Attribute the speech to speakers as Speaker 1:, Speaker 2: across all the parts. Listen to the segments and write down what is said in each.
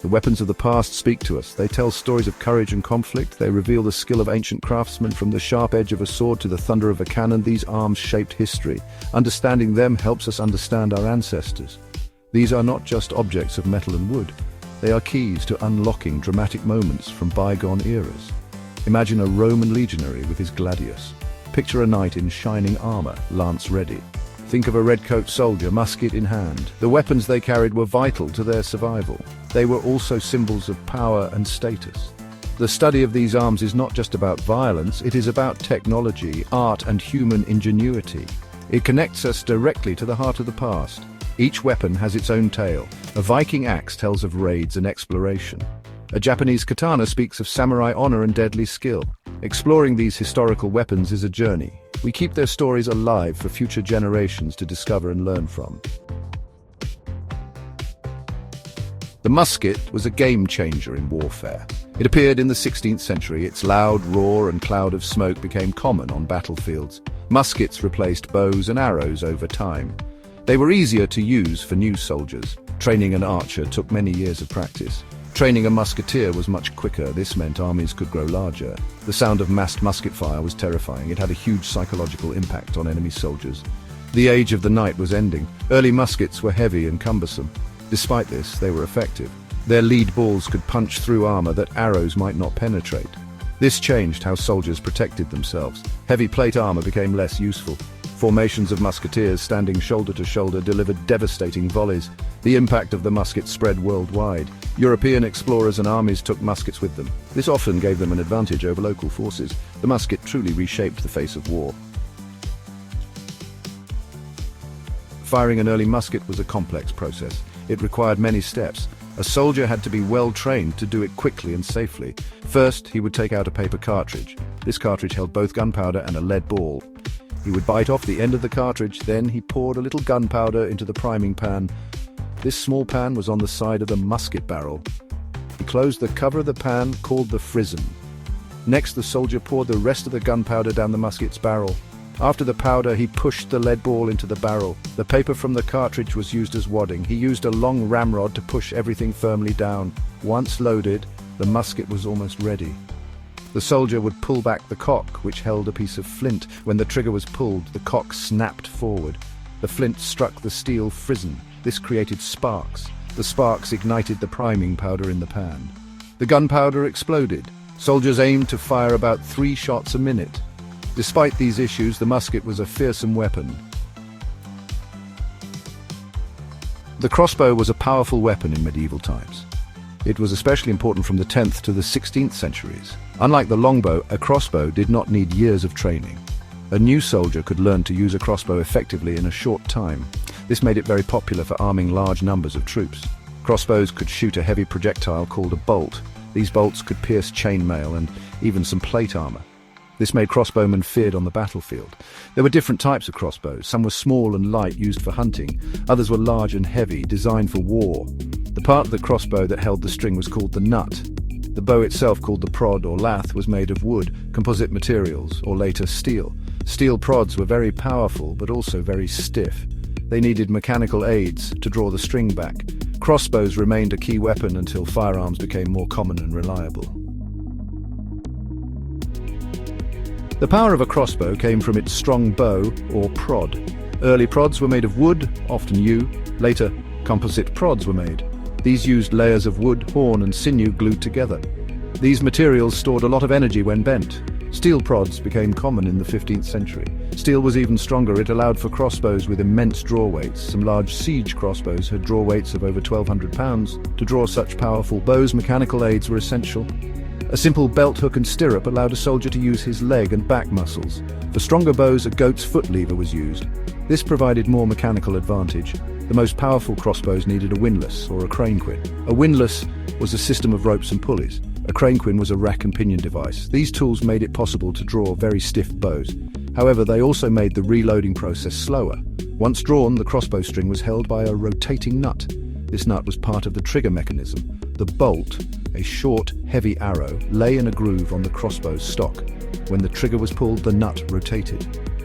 Speaker 1: The weapons of the past speak to us. They tell stories of courage and conflict. They reveal the skill of ancient craftsmen. From the sharp edge of a sword to the thunder of a cannon, these arms shaped history. Understanding them helps us understand our ancestors. These are not just objects of metal and wood. They are keys to unlocking dramatic moments from bygone eras. Imagine a Roman legionary with his gladius. Picture a knight in shining armor, lance ready. Think of a redcoat soldier, musket in hand. The weapons they carried were vital to their survival. They were also symbols of power and status. The study of these arms is not just about violence, it is about technology, art, and human ingenuity. It connects us directly to the heart of the past. Each weapon has its own tale. A Viking axe tells of raids and exploration. A Japanese katana speaks of samurai honor and deadly skill. Exploring these historical weapons is a journey. We keep their stories alive for future generations to discover and learn from. The musket was a game-changer in warfare. It appeared in the 16th century. Its loud roar and cloud of smoke became common on battlefields. Muskets replaced bows and arrows over time. They were easier to use for new soldiers. Training an archer took many years of practice. Training a musketeer was much quicker. This meant armies could grow larger. The sound of massed musket fire was terrifying. It had a huge psychological impact on enemy soldiers. The age of the knight was ending. Early muskets were heavy and cumbersome. Despite this, they were effective. Their lead balls could punch through armor that arrows might not penetrate. This changed how soldiers protected themselves. Heavy plate armor became less useful. Formations of musketeers standing shoulder to shoulder delivered devastating volleys. The impact of the musket spread worldwide. European explorers and armies took muskets with them. This often gave them an advantage over local forces. The musket truly reshaped the face of war. Firing an early musket was a complex process. It required many steps. A soldier had to be well trained to do it quickly and safely. First, he would take out a paper cartridge. This cartridge held both gunpowder and a lead ball. He would bite off the end of the cartridge, then he poured a little gunpowder into the priming pan. This small pan was on the side of the musket barrel. He closed the cover of the pan, called the frizzen. Next, the soldier poured the rest of the gunpowder down the musket's barrel. After the powder, he pushed the lead ball into the barrel. The paper from the cartridge was used as wadding. He used a long ramrod to push everything firmly down. Once loaded, the musket was almost ready. The soldier would pull back the cock, which held a piece of flint. When the trigger was pulled, the cock snapped forward. The flint struck the steel frizzen. This created sparks. The sparks ignited the priming powder in the pan. The gunpowder exploded. Soldiers aimed to fire about 3 shots a minute. Despite these issues, the musket was a fearsome weapon. The crossbow was a powerful weapon in medieval times. It was especially important from the 10th to the 16th centuries. Unlike the longbow, a crossbow did not need years of training. A new soldier could learn to use a crossbow effectively in a short time. This made it very popular for arming large numbers of troops. Crossbows could shoot a heavy projectile called a bolt. These bolts could pierce chainmail and even some plate armor. This made crossbowmen feared on the battlefield. There were different types of crossbows. Some were small and light, used for hunting. Others were large and heavy, designed for war. The part of the crossbow that held the string was called the nut. The bow itself, called the prod or lath, was made of wood, composite materials, or later steel. Steel prods were very powerful, but also very stiff. They needed mechanical aids to draw the string back. Crossbows remained a key weapon until firearms became more common and reliable. The power of a crossbow came from its strong bow, or prod. Early prods were made of wood, often yew. Later, composite prods were made. These used layers of wood, horn, and sinew glued together. These materials stored a lot of energy when bent. Steel prods became common in the 15th century. Steel was even stronger. It allowed for crossbows with immense draw weights. Some large siege crossbows had draw weights of over 1,200 pounds. To draw such powerful bows, mechanical aids were essential. A simple belt hook and stirrup allowed a soldier to use his leg and back muscles. For stronger bows, a goat's foot lever was used. This provided more mechanical advantage. The most powerful crossbows needed a windlass, or a crane-quin. A windlass was a system of ropes and pulleys. A crane-quin was a rack and pinion device. These tools made it possible to draw very stiff bows. However, they also made the reloading process slower. Once drawn, the crossbow string was held by a rotating nut. This nut was part of the trigger mechanism. The bolt, a short, heavy arrow, lay in a groove on the crossbow's stock. When the trigger was pulled, the nut rotated.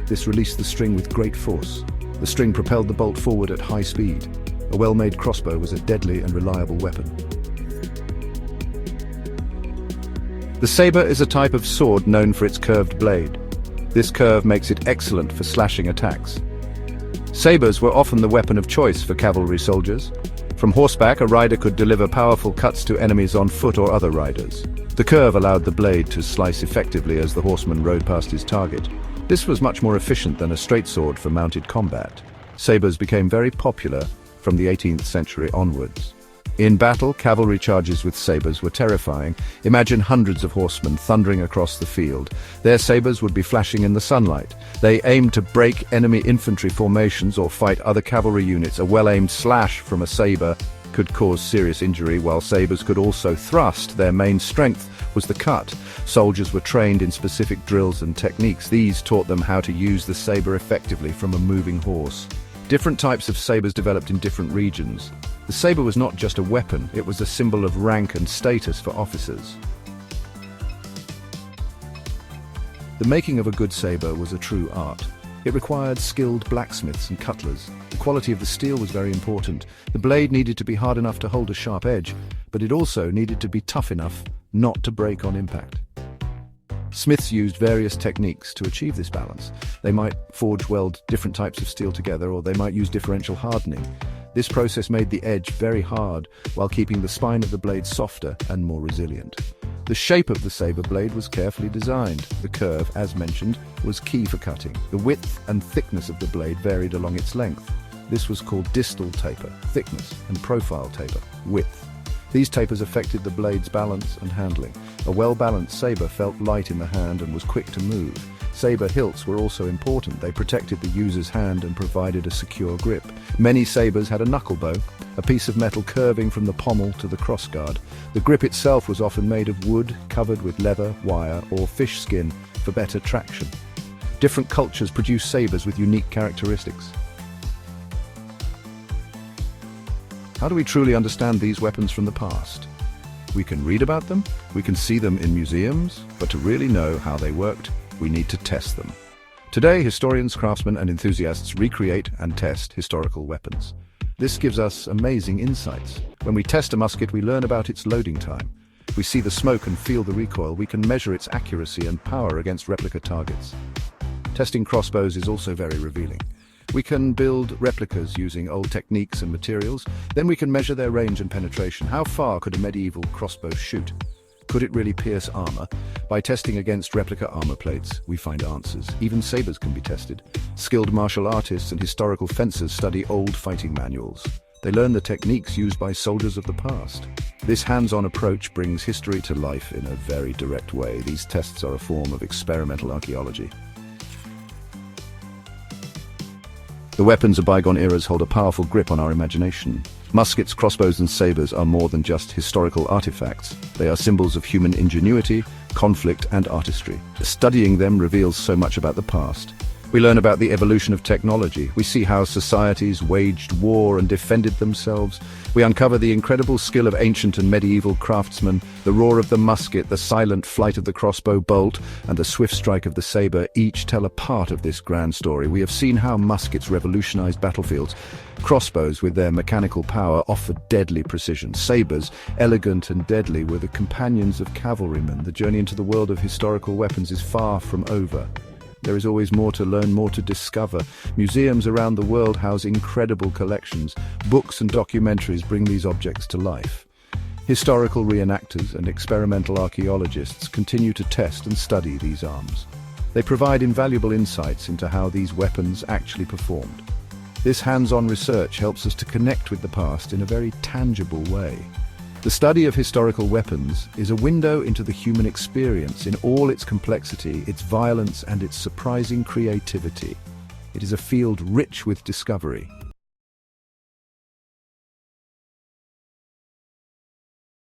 Speaker 1: This released the string with great force. The string propelled the bolt forward at high speed. A well-made crossbow was a deadly and reliable weapon. The saber is a type of sword known for its curved blade. This curve makes it excellent for slashing attacks. Sabers were often the weapon of choice for cavalry soldiers. From horseback, a rider could deliver powerful cuts to enemies on foot or other riders. The curve allowed the blade to slice effectively as the horseman rode past his target. This was much more efficient than a straight sword for mounted combat. Sabers became very popular from the 18th century onwards. In battle, cavalry charges with sabers were terrifying. Imagine hundreds of horsemen thundering across the field. Their sabers would be flashing in the sunlight. They aimed to break enemy infantry formations or fight other cavalry units. A well-aimed slash from a saber could cause serious injury, while sabers could also thrust. Their main strength was the cut. Soldiers were trained in specific drills and techniques. These taught them how to use the saber effectively from a moving horse. Different types of sabers developed in different regions. The saber was not just a weapon, it was a symbol of rank and status for officers. The making of a good saber was a true art. It required skilled blacksmiths and cutlers. The quality of the steel was very important. The blade needed to be hard enough to hold a sharp edge, but it also needed to be tough enough not to break on impact. Smiths used various techniques to achieve this balance. They might forge weld different types of steel together, or they might use differential hardening. This process made the edge very hard, while keeping the spine of the blade softer and more resilient. The shape of the saber blade was carefully designed. The curve, as mentioned, was key for cutting. The width and thickness of the blade varied along its length. This was called distal taper, thickness, and profile taper, width. These tapers affected the blade's balance and handling. A well-balanced saber felt light in the hand and was quick to move. Saber hilts were also important. They protected the user's hand and provided a secure grip. Many sabers had a knuckle bow, a piece of metal curving from the pommel to the crossguard. The grip itself was often made of wood, covered with leather, wire, or fish skin for better traction. Different cultures produced sabers with unique characteristics. How do we truly understand these weapons from the past? We can read about them, we can see them in museums, but to really know how they worked, we need to test them. Today, historians, craftsmen, and enthusiasts recreate and test historical weapons. This gives us amazing insights. When we test a musket, we learn about its loading time. We see the smoke and feel the recoil. We can measure its accuracy and power against replica targets. Testing crossbows is also very revealing. We can build replicas using old techniques and materials. Then we can measure their range and penetration. How far could a medieval crossbow shoot? Could it really pierce armor? By testing against replica armor plates, we find answers. Even sabers can be tested. Skilled martial artists and historical fencers study old fighting manuals. They learn the techniques used by soldiers of the past. This hands-on approach brings history to life in a very direct way. These tests are a form of experimental archaeology. The weapons of bygone eras hold a powerful grip on our imagination. Muskets, crossbows, and sabers are more than just historical artifacts. They are symbols of human ingenuity, conflict, and artistry. Studying them reveals so much about the past. We learn about the evolution of technology. We see how societies waged war and defended themselves. We uncover the incredible skill of ancient and medieval craftsmen, the roar of the musket, the silent flight of the crossbow bolt, and the swift strike of the saber each tell a part of this grand story. We have seen how muskets revolutionized battlefields. Crossbows, with their mechanical power, offered deadly precision. Sabers, elegant and deadly, were the companions of cavalrymen. The journey into the world of historical weapons is far from over. There is always more to learn, more to discover. Museums around the world house incredible collections. Books and documentaries bring these objects to life. Historical reenactors and experimental archaeologists continue to test and study these arms. They provide invaluable insights into how these weapons actually performed. This hands-on research helps us to connect with the past in a very tangible way. The study of historical weapons is a window into the human experience in all its complexity, its violence, and its surprising creativity. It is a field rich with discovery.